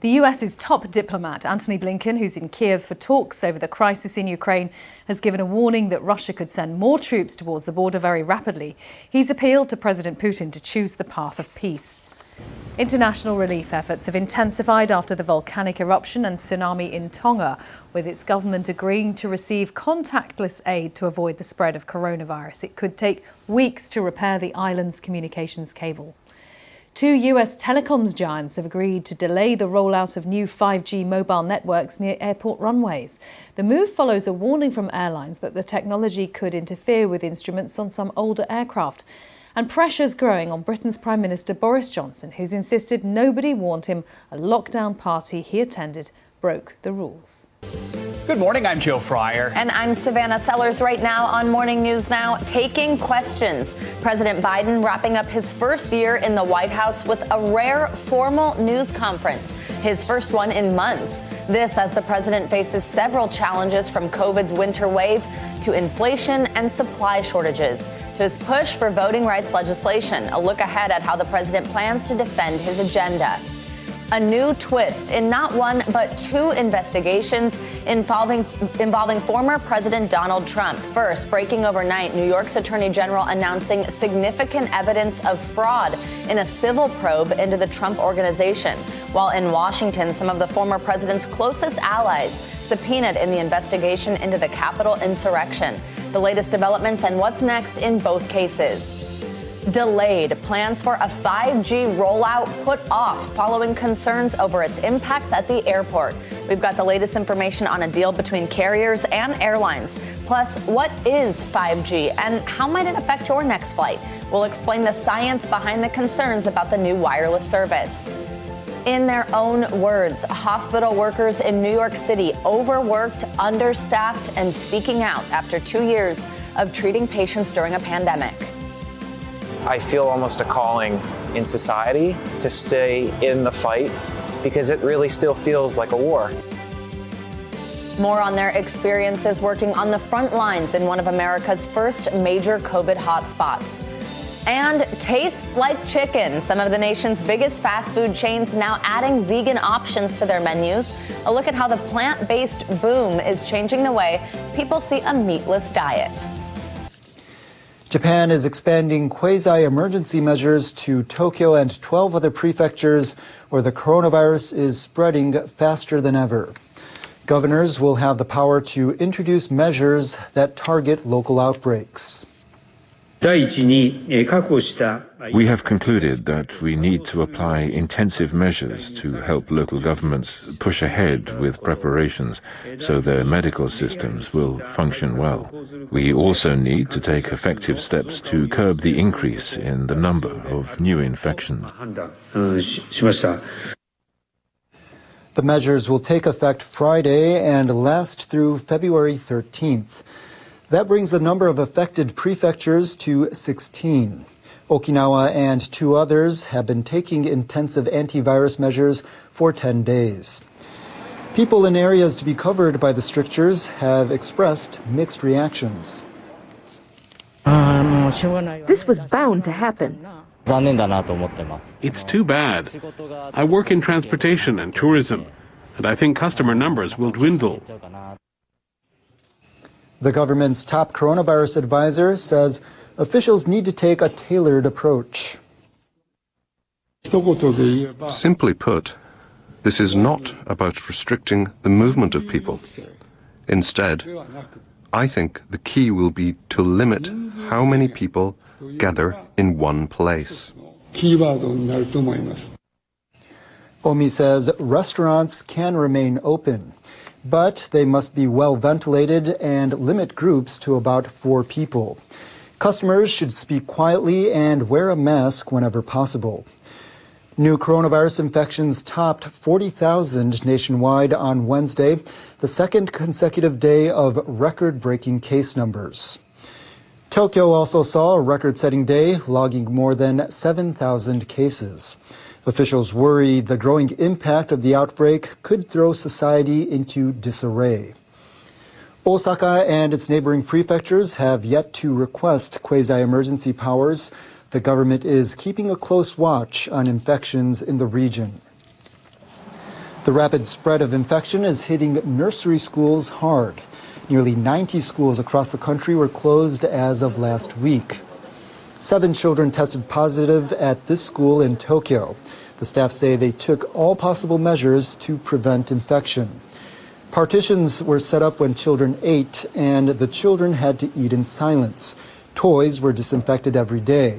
The US's top diplomat, Antony Blinken, who's in Kiev for talks over the crisis in Ukraine, has given a warning that Russia could send more troops towards the border very rapidly. He's appealed to President Putin to choose the path of peace. International relief efforts have intensified after the volcanic eruption and tsunami in Tonga, with its government agreeing to receive contactless aid to avoid the spread of coronavirus. It could take weeks to repair the island's communications cable. Two US telecoms giants have agreed to delay the rollout of new 5G mobile networks near airport runways. The move follows a warning from airlines that the technology could interfere with instruments on some older aircraft. And pressure's growing on Britain's Prime Minister Boris Johnson, who's insisted nobody warned him a lockdown party he attended broke the rules. Good morning, I'm Joe Fryer. And I'm Savannah Sellers. Right now on Morning News Now, taking questions. President Biden wrapping up his first year in the White House with a rare formal news conference, his first one in months. This as the president faces several challenges, from COVID's winter wave to inflation and supply shortages to his push for voting rights legislation. A look ahead at how the president plans to defend his agenda. A new twist in not one but two investigations involving former President Donald Trump. First, breaking overnight, New York's Attorney General announcing significant evidence of fraud in a civil probe into the Trump Organization. While in Washington, some of the former president's closest allies subpoenaed in the investigation into the Capitol insurrection. The latest developments and what's next in both cases. Delayed. Plans for a 5G rollout put off following concerns over its impacts at the airport. We've got the latest information on a deal between carriers and airlines. Plus, what is 5G and how might it affect your next flight? We'll explain the science behind the concerns about the new wireless service. In their own words, hospital workers in New York City overworked, understaffed, and speaking out after 2 years of treating patients during a pandemic. I feel almost a calling in society to stay in the fight because it really still feels like a war. More on their experiences working on the front lines in one of America's first major COVID hotspots. And tastes like chicken. Some of the nation's biggest fast food chains now adding vegan options to their menus. A look at how the plant-based boom is changing the way people see a meatless diet. Japan is expanding quasi-emergency measures to Tokyo and 12 other prefectures where the coronavirus is spreading faster than ever. Governors will have the power to introduce measures that target local outbreaks. We have concluded that we need to apply intensive measures to help local governments push ahead with preparations so their medical systems will function well. We also need to take effective steps to curb the increase in the number of new infections. The measures will take effect Friday and last through February 13th. That brings the number of affected prefectures to 16. Okinawa and 2 others have been taking intensive antivirus measures for 10 days. People in areas to be covered by the strictures have expressed mixed reactions. This was bound to happen. It's too bad. I work in transportation and tourism, and I think customer numbers will dwindle. The government's top coronavirus advisor says officials need to take a tailored approach. Simply put, this is not about restricting the movement of people. Instead, I think the key will be to limit how many people gather in one place. Omi says restaurants can remain open, but they must be well ventilated and limit groups to about 4 people. Customers should speak quietly and wear a mask whenever possible. New coronavirus infections topped 40,000 nationwide on Wednesday, the second consecutive day of record-breaking case numbers. Tokyo also saw a record-setting day, logging more than 7,000 cases. Officials worry the growing impact of the outbreak could throw society into disarray. Osaka and its neighboring prefectures have yet to request quasi-emergency powers. The government is keeping a close watch on infections in the region. The rapid spread of infection is hitting nursery schools hard. Nearly 90 schools across the country were closed as of last week. 7 children tested positive at this school in Tokyo. The staff say they took all possible measures to prevent infection. Partitions were set up when children ate, and the children had to eat in silence. Toys were disinfected every day.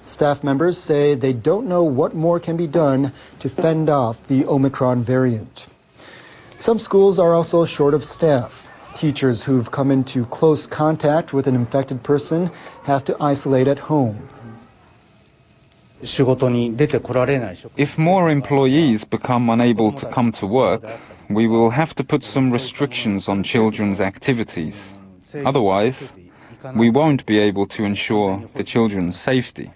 Staff members say they don't know what more can be done to fend off the Omicron variant. Some schools are also short of staff. Teachers who've come into close contact with an infected person have to isolate at home. If more employees become unable to come to work, we will have to put some restrictions on children's activities. Otherwise, we won't be able to ensure the children's safety.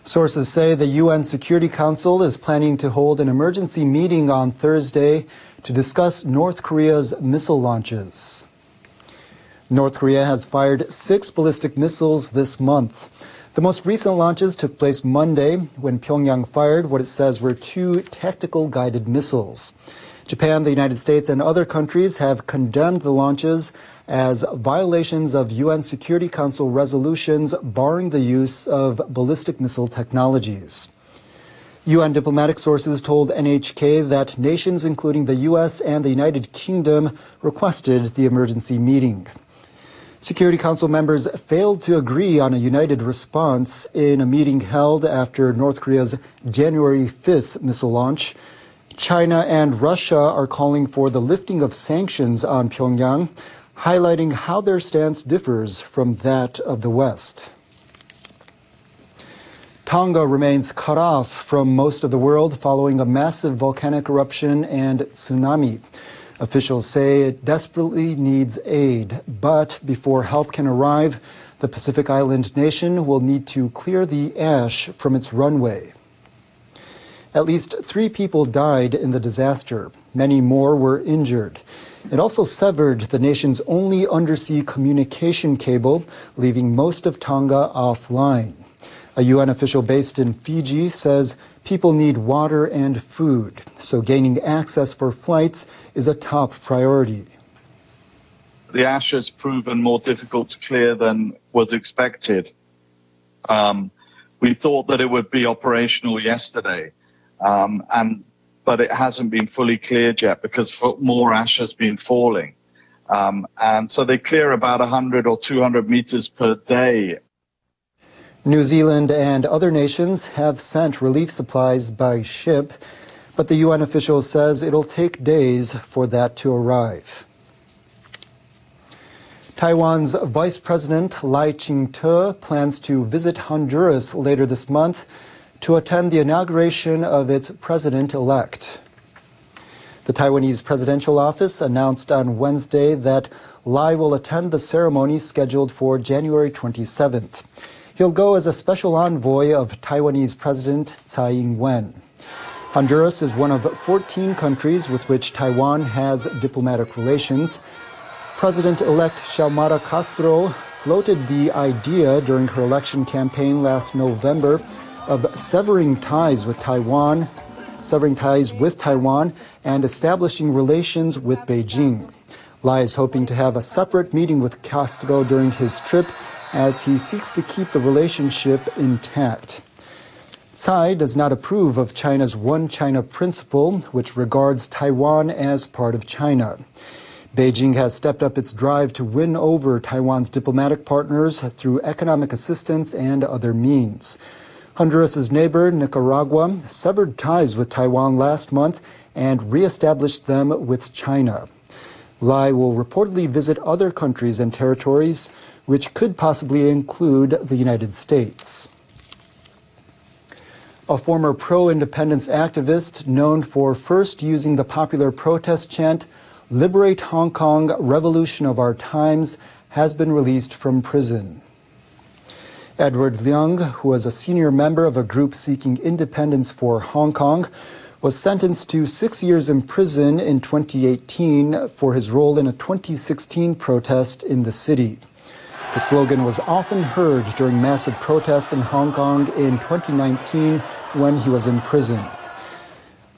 Sources say the UN Security Council is planning to hold an emergency meeting on Thursday to discuss North Korea's missile launches. North Korea has fired 6 ballistic missiles this month. The most recent launches took place Monday when Pyongyang fired what it says were 2 tactical guided missiles. Japan, the United States, and other countries have condemned the launches as violations of UN Security Council resolutions barring the use of ballistic missile technologies. UN diplomatic sources told NHK that nations including the U.S. and the United Kingdom requested the emergency meeting. Security Council members failed to agree on a united response in a meeting held after North Korea's January 5th missile launch. China and Russia are calling for the lifting of sanctions on Pyongyang, highlighting how their stance differs from that of the West. Tonga remains cut off from most of the world following a massive volcanic eruption and tsunami. Officials say it desperately needs aid, but before help can arrive, the Pacific Island nation will need to clear the ash from its runway. At least 3 people died in the disaster. Many more were injured. It also severed the nation's only undersea communication cable, leaving most of Tonga offline. A UN official based in Fiji says people need water and food, so gaining access for flights is a top priority. The ash has proven more difficult to clear than was expected. We thought that it would be operational yesterday. But it hasn't been fully cleared yet because more ash has been falling. And so they clear about 100 or 200 meters per day. New Zealand and other nations have sent relief supplies by ship, but the UN official says it'll take days for that to arrive. Taiwan's Vice President Lai Ching-te plans to visit Honduras later this month to attend the inauguration of its president-elect. The Taiwanese presidential office announced on Wednesday that Lai will attend the ceremony scheduled for January 27th. He'll go as a special envoy of Taiwanese President Tsai Ing-wen. Honduras is one of 14 countries with which Taiwan has diplomatic relations. President-elect Xiomara Castro floated the idea during her election campaign last November of severing ties with Taiwan and establishing relations with Beijing. Lai is hoping to have a separate meeting with Castro during his trip as he seeks to keep the relationship intact. Tsai does not approve of China's One China principle, which regards Taiwan as part of China. Beijing has stepped up its drive to win over Taiwan's diplomatic partners through economic assistance and other means. Honduras' neighbor, Nicaragua, severed ties with Taiwan last month and re-established them with China. Lai will reportedly visit other countries and territories, which could possibly include the United States. A former pro-independence activist known for first using the popular protest chant, "Liberate Hong Kong, Revolution of Our Times," has been released from prison. Edward Leung, who was a senior member of a group seeking independence for Hong Kong, was sentenced to 6 years in prison in 2018 for his role in a 2016 protest in the city. The slogan was often heard during massive protests in Hong Kong in 2019 when he was in prison.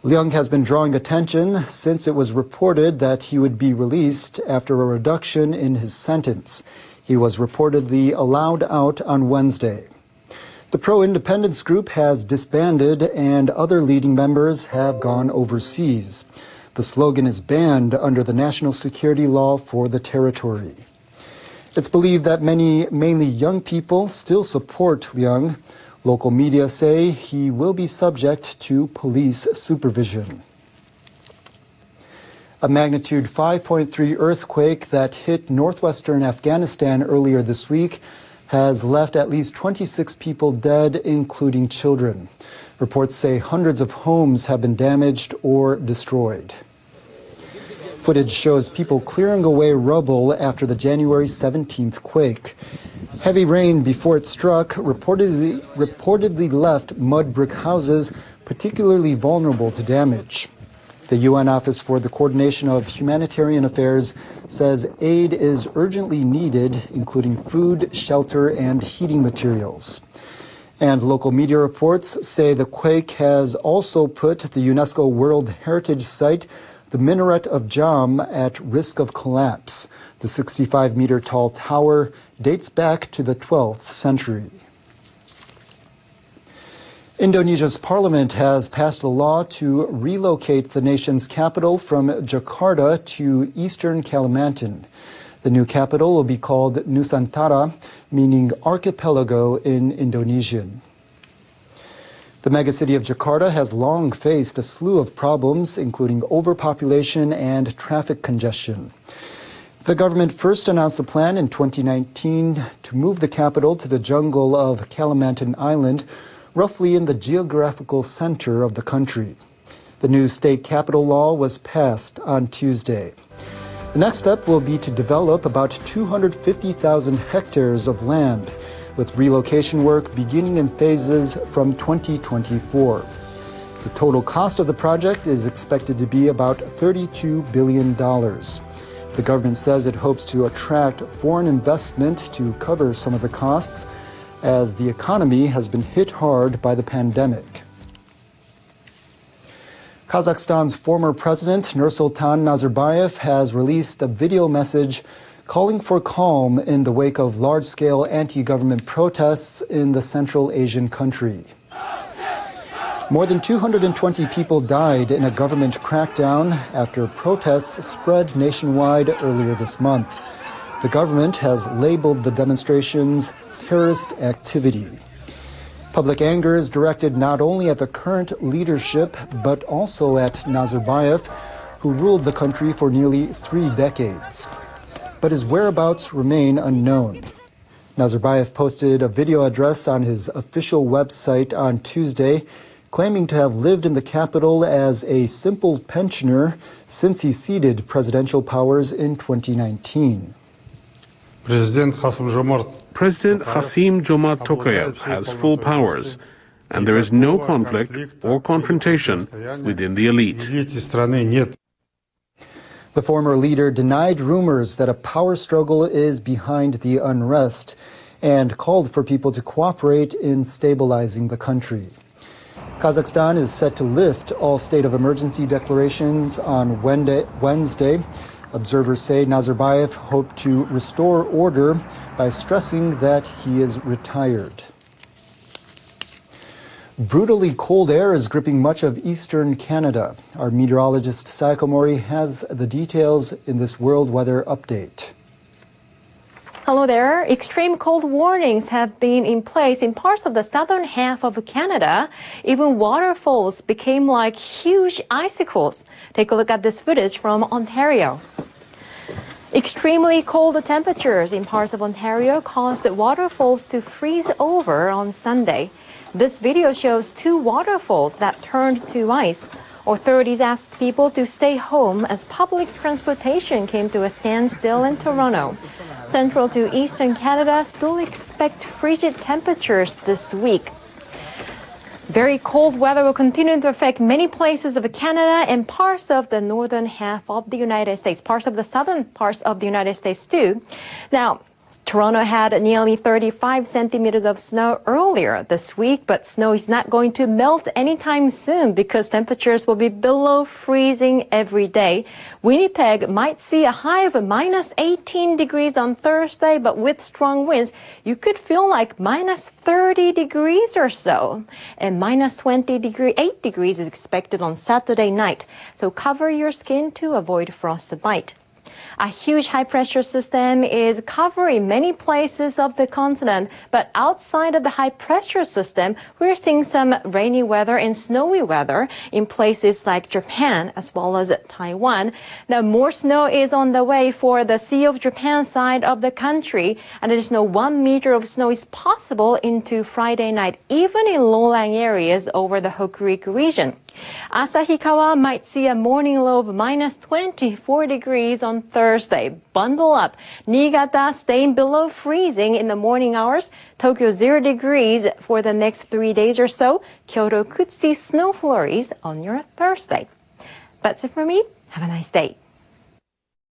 Leung has been drawing attention since it was reported that he would be released after a reduction in his sentence. He was reportedly allowed out on Wednesday. The pro-independence group has disbanded and other leading members have gone overseas. The slogan is banned under the national security law for the territory. It's believed that many, mainly young people, still support Leung. Local media say he will be subject to police supervision. A magnitude 5.3 earthquake that hit northwestern Afghanistan earlier this week has left at least 26 people dead, including children. Reports say hundreds of homes have been damaged or destroyed. Footage shows people clearing away rubble after the January 17th quake. Heavy rain before it struck reportedly left mud brick houses particularly vulnerable to damage. The UN Office for the Coordination of Humanitarian Affairs says aid is urgently needed, including food, shelter, and heating materials. And local media reports say the quake has also put the UNESCO World Heritage Site, the Minaret of Jam, at risk of collapse. The 65-meter tall tower dates back to the 12th century. Indonesia's parliament has passed a law to relocate the nation's capital from Jakarta to eastern Kalimantan. The new capital will be called Nusantara, meaning archipelago in Indonesian. The megacity of Jakarta has long faced a slew of problems, including overpopulation and traffic congestion. The government first announced the plan in 2019 to move the capital to the jungle of Kalimantan Island, roughly in the geographical center of the country. The new state capital law was passed on Tuesday. The next step will be to develop about 250,000 hectares of land, with relocation work beginning in phases from 2024. The total cost of the project is expected to be about $32 billion. The government says it hopes to attract foreign investment to cover some of the costs, as the economy has been hit hard by the pandemic. Kazakhstan's former president, Nursultan Nazarbayev, has released a video message calling for calm in the wake of large-scale anti-government protests in the Central Asian country. More than 220 people died in a government crackdown after protests spread nationwide earlier this month. The government has labeled the demonstrations terrorist activity. Public anger is directed not only at the current leadership, but also at Nazarbayev, who ruled the country for nearly 3 decades. But his whereabouts remain unknown. Nazarbayev posted a video address on his official website on Tuesday, claiming to have lived in the capital as a simple pensioner since he ceded presidential powers in 2019. President Kassym Jomart Tokayev has full powers, and there is no conflict or confrontation within the elite. The former leader denied rumors that a power struggle is behind the unrest and called for people to cooperate in stabilizing the country. Kazakhstan is set to lift all state of emergency declarations on Wednesday. Observers say Nazarbayev hoped to restore order by stressing that he is retired. Brutally cold air is gripping much of eastern Canada. Our meteorologist Sayako Mori has the details in this World Weather Update. Hello there. Extreme cold warnings have been in place in parts of the southern half of Canada. Even waterfalls became like huge icicles. Take a look at this footage from Ontario. Extremely cold temperatures in parts of Ontario caused waterfalls to freeze over on Sunday. This video shows 2 waterfalls that turned to ice. Authorities asked people to stay home as public transportation came to a standstill in Toronto. Central to eastern Canada still expect frigid temperatures this week. Very cold weather will continue to affect many places of Canada and parts of the northern half of the United States, parts of the southern parts of the United States too. Now, Toronto had nearly 35 centimeters of snow earlier this week, but snow is not going to melt anytime soon because temperatures will be below freezing every day. Winnipeg might see a high of minus 18 degrees on Thursday, but with strong winds, you could feel like minus 30 degrees or so. And minus 8 degrees is expected on Saturday night, so cover your skin to avoid frostbite. A huge high-pressure system is covering many places of the continent, but outside of the high-pressure system, we're seeing some rainy weather and snowy weather in places like Japan as well as Taiwan. Now, more snow is on the way for the Sea of Japan side of the country, and additional 1 meter of snow is possible into Friday night, even in low-lying areas over the Hokuriku region. Asahikawa might see a morning low of minus 24 degrees on Thursday. Bundle up. Niigata staying below freezing in the morning hours. Tokyo 0 degrees for the next 3 days or so. Kyoto could see snow flurries on your Thursday. That's it for me. Have a nice day.